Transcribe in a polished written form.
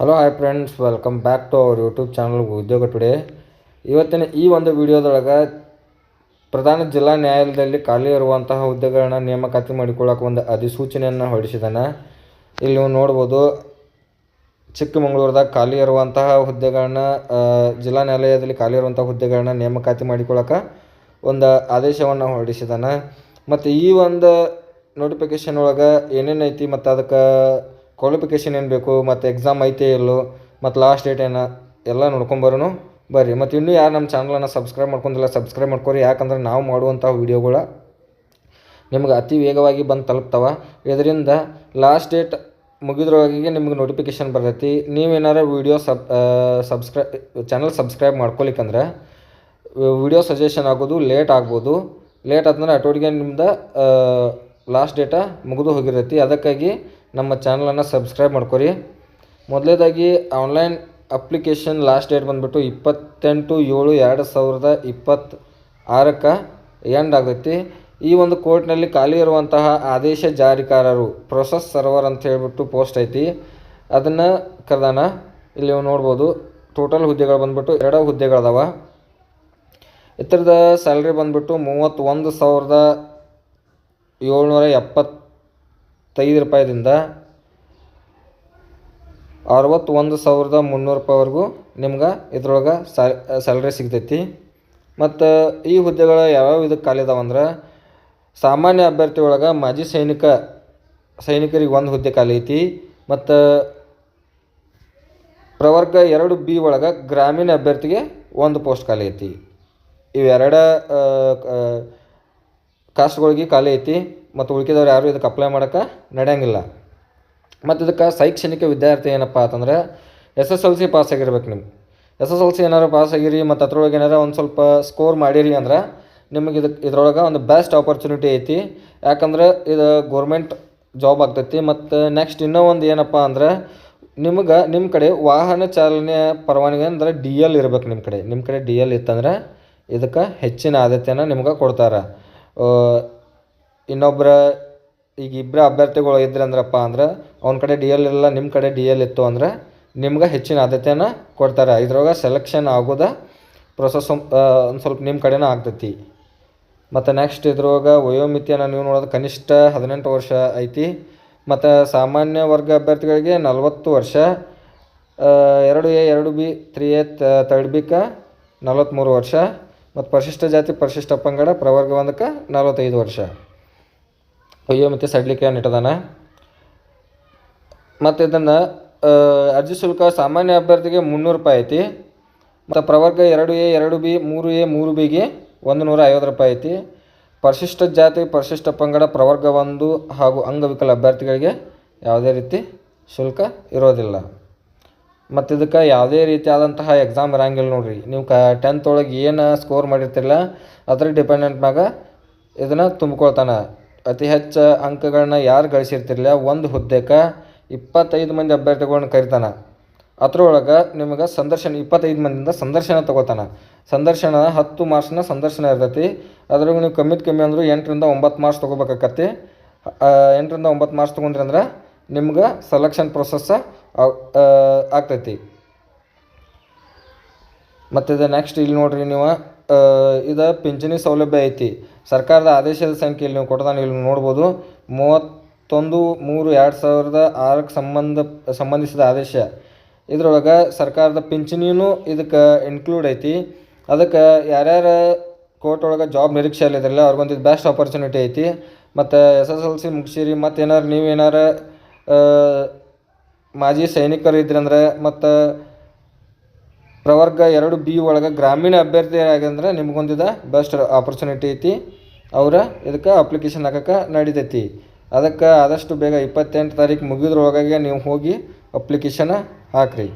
Hello hi friends, welcome back to our YouTube channel Udyoga today. ಇವತ್ತಿನ ಈ ಒಂದು ವಿಡಿಯೋದೊಳಗೆ ಪ್ರಧಾನ ಜಿಲ್ಲಾ ನ್ಯಾಯಾಲಯದಲ್ಲಿ ಖಾಲಿ ಇರುವಂತಹ ಹುದ್ದೆಗಳನ್ನ ನೇಮಕಾತಿ ಮಾಡಿಕೊಳ್ಳೋಕೆ ಒಂದು ಅಧಿಸೂಚನೆಯನ್ನು ಹೊರಡಿಸಿದ್ದಾನೆ. ಇಲ್ಲಿ ನೀವು ನೋಡ್ಬೋದು, ಚಿಕ್ಕಮಗಳೂರದಾಗ ಖಾಲಿ ಇರುವಂತಹ ಹುದ್ದೆಗಳನ್ನ ಜಿಲ್ಲಾ ನ್ಯಾಯಾಲಯದಲ್ಲಿ ಖಾಲಿ ಇರುವಂಥ ಹುದ್ದೆಗಳನ್ನ ನೇಮಕಾತಿ ಮಾಡಿಕೊಳ್ಳೋಕೆ ಒಂದು ಆದೇಶವನ್ನು ಹೊರಡಿಸಿದ್ದಾನೆ. ಮತ್ತು ಈ ಒಂದು ನೋಟಿಫಿಕೇಷನ್ ಒಳಗೆ ಏನೇನು ಐತಿ ಮತ್ತು ಅದಕ್ಕೆ ಕ್ವಾಲಿಫಿಕೇಷನ್ ಏನು ಬೇಕು ಮತ್ತು ಎಕ್ಸಾಮ್ ಐತೆ ಇಲ್ಲೋ ಮತ್ತು ಲಾಸ್ಟ್ ಡೇಟ್ ಏನು ಎಲ್ಲ ನೋಡ್ಕೊಂಬರೋನು ಬರ್ರಿ. ಮತ್ತು ಇನ್ನೂ ಯಾರು ನಮ್ಮ ಚಾನಲನ್ನು ಸಬ್ಸ್ಕ್ರೈಬ್ ಮಾಡ್ಕೊಂಡಿಲ್ಲ ಸಬ್ಸ್ಕ್ರೈಬ್ ಮಾಡ್ಕೊರಿ. ಯಾಕಂದ್ರೆ ನಾವು ಮಾಡುವಂಥ ವೀಡಿಯೋಗಳು ನಿಮ್ಗೆ ಅತಿ ವೇಗವಾಗಿ ಬಂದು ತಲುಪ್ತವೆ. ಇದರಿಂದ ಲಾಸ್ಟ್ ಡೇಟ್ ಮುಗಿದ್ರೊಳಗೆ ನಿಮ್ಗೆ ನೋಟಿಫಿಕೇಷನ್ ಬರ್ತೈತಿ. ನೀವೇನಾರು ವೀಡಿಯೋ ಚಾನಲ್ ಸಬ್ಸ್ಕ್ರೈಬ್ ಮಾಡ್ಕೊಲಿಕ್ಕಂದ್ರೆ ವೀಡಿಯೋ ಸಜೆಷನ್ ಆಗೋದು ಲೇಟ್ ಆಗ್ಬೋದು. ಲೇಟ್ ಆದ್ಮೇಲೆ ಅಟೋಟಿಗೆ ನಿಮ್ದು ಲಾಸ್ಟ್ ಡೇಟ ಮುಗಿದು ಹೋಗಿರ್ತೈತಿ. ಅದಕ್ಕಾಗಿ ನಮ್ಮ ಚಾನಲನ್ನು ಸಬ್ಸ್ಕ್ರೈಬ್ ಮಾಡ್ಕೊರಿ. ಮೊದಲೇದಾಗಿ ಆನ್ಲೈನ್ ಅಪ್ಲಿಕೇಶನ್ ಲಾಸ್ಟ್ ಡೇಟ್ ಬಂದುಬಿಟ್ಟು 28/7/2026 ಎಂಡ್ ಆಗೈತಿ. ಈ ಒಂದು ಕೋರ್ಟ್ನಲ್ಲಿ ಖಾಲಿ ಇರುವಂತಹ ಆದೇಶ ಜಾರಿಕಾರರು ಪ್ರೊಸೆಸ್ ಸರ್ವರ್ ಅಂತ ಹೇಳ್ಬಿಟ್ಟು ಪೋಸ್ಟ್ ಐತಿ, ಅದನ್ನು ಕರೆದಾನ. ಇಲ್ಲಿ ನೀವು ನೋಡ್ಬೋದು, ಟೋಟಲ್ ಹುದ್ದೆಗಳು ಬಂದುಬಿಟ್ಟು 2 ಹುದ್ದೆಗಳದಾವ. ಇದರದ ಸ್ಯಾಲ್ರಿ ಬಂದುಬಿಟ್ಟು 31,775 ರೂಪಾಯಿದಿಂದ 61,300 ರೂಪಾಯಿವರೆಗೂ ನಿಮ್ಗೆ ಇದ್ರೊಳಗೆ ಸ್ಯಾಲ್ರಿ ಸಿಗ್ತೈತಿ. ಮತ್ತು ಈ ಹುದ್ದೆಗಳು ಯಾವ್ಯಾವ ಇದಕ್ಕೆ ಖಾಲಿ ಇದಾವಂದ್ರೆ, ಸಾಮಾನ್ಯ ಅಭ್ಯರ್ಥಿ ಒಳಗೆ ಮಾಜಿ ಸೈನಿಕರಿಗೆ 1 ಹುದ್ದೆ ಖಾಲಿ ಐತಿ. ಮತ್ತು ಪ್ರವರ್ಗ 2B ಒಳಗೆ ಗ್ರಾಮೀಣ ಅಭ್ಯರ್ಥಿಗೆ 1 ಪೋಸ್ಟ್ ಖಾಲಿ ಐತಿ. ಇವೆರಡು ಕಾಸ್ಟ್ಗಳಿಗೆ ಖಾಲಿ ಐತಿ. ಮತ್ತು ಉಳ್ಕಿದವ್ರು ಯಾರು ಇದಕ್ಕೆ ಅಪ್ಲೈ ಮಾಡೋಕ್ಕೆ ನಡೆಯಂಗಿಲ್ಲ. ಮತ್ತು ಇದಕ್ಕೆ ಶೈಕ್ಷಣಿಕ ವಿದ್ಯಾರ್ಥಿ ಏನಪ್ಪ ಅಂತಂದರೆ SSLC ಪಾಸ್ ಆಗಿರ್ಬೇಕು. ನಿಮ್ಗೆ SSLC ಏನಾರು ಪಾಸ್ ಆಗಿರಿ ಮತ್ತು ಅದ್ರೊಳಗೆ ಏನಾರು ಒಂದು ಸ್ವಲ್ಪ ಸ್ಕೋರ್ ಮಾಡಿರಿ ಅಂದ್ರೆ ನಿಮಗೆ ಇದ್ರೊಳಗೆ ಒಂದು ಬೆಸ್ಟ್ ಆಪರ್ಚುನಿಟಿ ಐತಿ. ಯಾಕಂದ್ರೆ ಇದು ಗೋರ್ಮೆಂಟ್ ಜಾಬ್ ಆಗ್ತೈತಿ. ಮತ್ತು ನೆಕ್ಸ್ಟ್ ಇನ್ನೂ ಒಂದು ಏನಪ್ಪ ಅಂದ್ರೆ, ನಿಮ್ಮ ಕಡೆ ವಾಹನ ಚಾಲನೆ ಪರವಾನಗಿ ಅಂದರೆ DL ಇರ್ಬೇಕು. ನಿಮ್ಮ ಕಡೆ DL ಇತ್ತಂದ್ರೆ ಇದಕ್ಕೆ ಹೆಚ್ಚಿನ ಆದ್ಯತೆಯನ್ನು ನಿಮ್ಗೆ ಕೊಡ್ತಾರೆ. ಈಗ ಇಬ್ಬರು ಅಭ್ಯರ್ಥಿಗಳು ಇದ್ರಂದ್ರಪ್ಪ ಅಂದ್ರೆ ಅವ್ನ ಕಡೆ DL ಇರಲ್ಲ, ನಿಮ್ಮ ಕಡೆ DL ಇತ್ತು ಅಂದ್ರೆ ನಿಮ್ಗೆ ಹೆಚ್ಚಿನ ಆದ್ಯತೆಯನ್ನು ಕೊಡ್ತಾರೆ. ಇದ್ರೊಳಗೆ ಸೆಲೆಕ್ಷನ್ ಆಗೋದ ಪ್ರೊಸೆಸ್ ಒಂದು ಸ್ವಲ್ಪ ನಿಮ್ಮ ಕಡೆನೇ ಆಗ್ತೈತಿ. ಮತ್ತು ನೆಕ್ಸ್ಟ್ ಇದ್ರೊಳಗೆ ವಯೋಮಿತಿಯನ್ನು ನೀವು ನೋಡೋದು ಕನಿಷ್ಠ 18 ವರ್ಷ ಐತಿ. ಮತ್ತು ಸಾಮಾನ್ಯ ವರ್ಗ ಅಭ್ಯರ್ಥಿಗಳಿಗೆ 40 ವರ್ಷ, 2A 2B 3A 3Bಗೆ 43 ವರ್ಷ, ಮತ್ತು ಪರಿಶಿಷ್ಟ ಜಾತಿ ಪರಿಶಿಷ್ಟ ಪಂಗಡ ಪ್ರವರ್ಗ 1ಕ್ಕೆ 45 ವರ್ಷ ವಯೋಮಿತಿ ಸಡಿಲಿಕೆ ಇಟ್ಟದಾನ. ಮತ್ತು ಇದನ್ನು ಅರ್ಜಿ ಶುಲ್ಕ ಸಾಮಾನ್ಯ ಅಭ್ಯರ್ಥಿಗೆ 300 ರೂಪಾಯಿ ಐತಿ. ಮತ್ತು ಪ್ರವರ್ಗ 2A 2B 3A 3Bಗೆ 150 ರೂಪಾಯಿ ಐತಿ. ಪರಿಶಿಷ್ಟ ಜಾತಿ ಪರಿಶಿಷ್ಟ ಪಂಗಡ ಪ್ರವರ್ಗ 1 ಹಾಗೂ ಅಂಗವಿಕಲ ಅಭ್ಯರ್ಥಿಗಳಿಗೆ ಯಾವುದೇ ರೀತಿ ಶುಲ್ಕ ಇರೋದಿಲ್ಲ. ಮತ್ತು ಇದಕ್ಕೆ ಯಾವುದೇ ರೀತಿಯಾದಂತಹ ಎಕ್ಸಾಮ್ ಇರೋಂಗಿಲ್ಲ ನೋಡಿರಿ. ನೀವು 10th ಒಳಗೆ ಏನು ಸ್ಕೋರ್ ಮಾಡಿರ್ತಿರಲ್ಲ ಅದ್ರ ಡಿಪೆಂಡೆಂಟ್ ಮ್ಯಾಗ ಇದನ್ನು ತುಂಬಿಕೊಳ್ತಾನೆ. ಅತಿ ಹೆಚ್ಚು ಅಂಕಗಳನ್ನ ಯಾರು ಗಳಿಸಿರ್ತಿರಲಿಲ್ಲ ಒಂದು ಹುದ್ದೆಗೆ 25 ಮಂದಿ ಅಭ್ಯರ್ಥಿಗಳನ್ನ ಕರಿತಾನೆ. ಅದ್ರೊಳಗೆ ನಿಮಗೆ ಸಂದರ್ಶನ 25 ಮಂದಿಯಿಂದ ಸಂದರ್ಶನ ತೊಗೋತಾನೆ. ಸಂದರ್ಶನ 10 ಮಾರ್ಕ್ಸ್ನ ಸಂದರ್ಶನ ಇರ್ತೈತಿ. ಅದ್ರಾಗ ನೀವು ಕಮ್ಮಿ ಅಂದರೂ 8ರಿಂದ 9 ಮಾರ್ಕ್ಸ್ ತೊಗೋಬೇಕಾಕತಿ. 8ರಿಂದ 9 ಮಾರ್ಕ್ಸ್ ತೊಗೊಂಡ್ರಿ ಅಂದ್ರೆ ನಿಮ್ಗೆ ಸೆಲೆಕ್ಷನ್ ಪ್ರೊಸೆಸ್ ಆಗ್ತೈತಿ. ಮತ್ತು ಇದು ನೆಕ್ಸ್ಟ್ ಇಲ್ಲಿ ನೋಡ್ರಿ, ನೀವು ಇದು ಪಿಂಚಣಿ ಸೌಲಭ್ಯ ಐತಿ. ಸರ್ಕಾರದ ಆದೇಶದ ಸಂಖ್ಯೆಯಲ್ಲಿ ನೀವು ಕೊಡ್ತಾನೆ ಇಲ್ಲಿ ನೋಡ್ಬೋದು. 31/3/2006ಕ್ಕೆ ಸಂಬಂಧಿಸಿದ ಆದೇಶ. ಇದ್ರೊಳಗೆ ಸರ್ಕಾರದ ಪಿಂಚಣಿನೂ ಇದಕ್ಕೆ ಇನ್ಕ್ಲೂಡ್ ಐತಿ. ಅದಕ್ಕೆ ಯಾರ್ಯಾರು ಕೋರ್ಟ್ ಒಳಗೆ ಜಾಬ್ ನಿರೀಕ್ಷೆಯಲ್ಲಿದ್ರಲ್ಲ ಅವ್ರಿಗೊಂದು ಇದು ಬೆಸ್ಟ್ ಆಪರ್ಚುನಿಟಿ ಐತಿ. ಮತ್ತು SSLC ಮುಗಿಸಿರಿ ಮತ್ತು ನೀವೇನಾರು ಮಾಜಿ ಸೈನಿಕರು ಇದ್ರಂದ್ರೆ ಮತ್ತು ಪ್ರವರ್ಗ 2B ಒಳಗೆ ಗ್ರಾಮೀಣ ಅಭ್ಯರ್ಥಿ ಆಗಂದ್ರೆ ನಿಮ್ಗೊಂದಿದ ಬೆಸ್ಟ್ ಆಪರ್ಚುನಿಟಿ ಐತಿ. ಇದಕ್ಕೆ ಅಪ್ಲಿಕೇಶನ್ ಹಾಕೋಕೆ ನಡಿತೈತಿ. ಅದಕ್ಕೆ ಆದಷ್ಟು ಬೇಗ 28 ತಾರೀಕು ಮುಗಿದ್ರೊಳಗೆ ನೀವು ಹೋಗಿ ಅಪ್ಲಿಕೇಶನ್ ಹಾಕಿರಿ.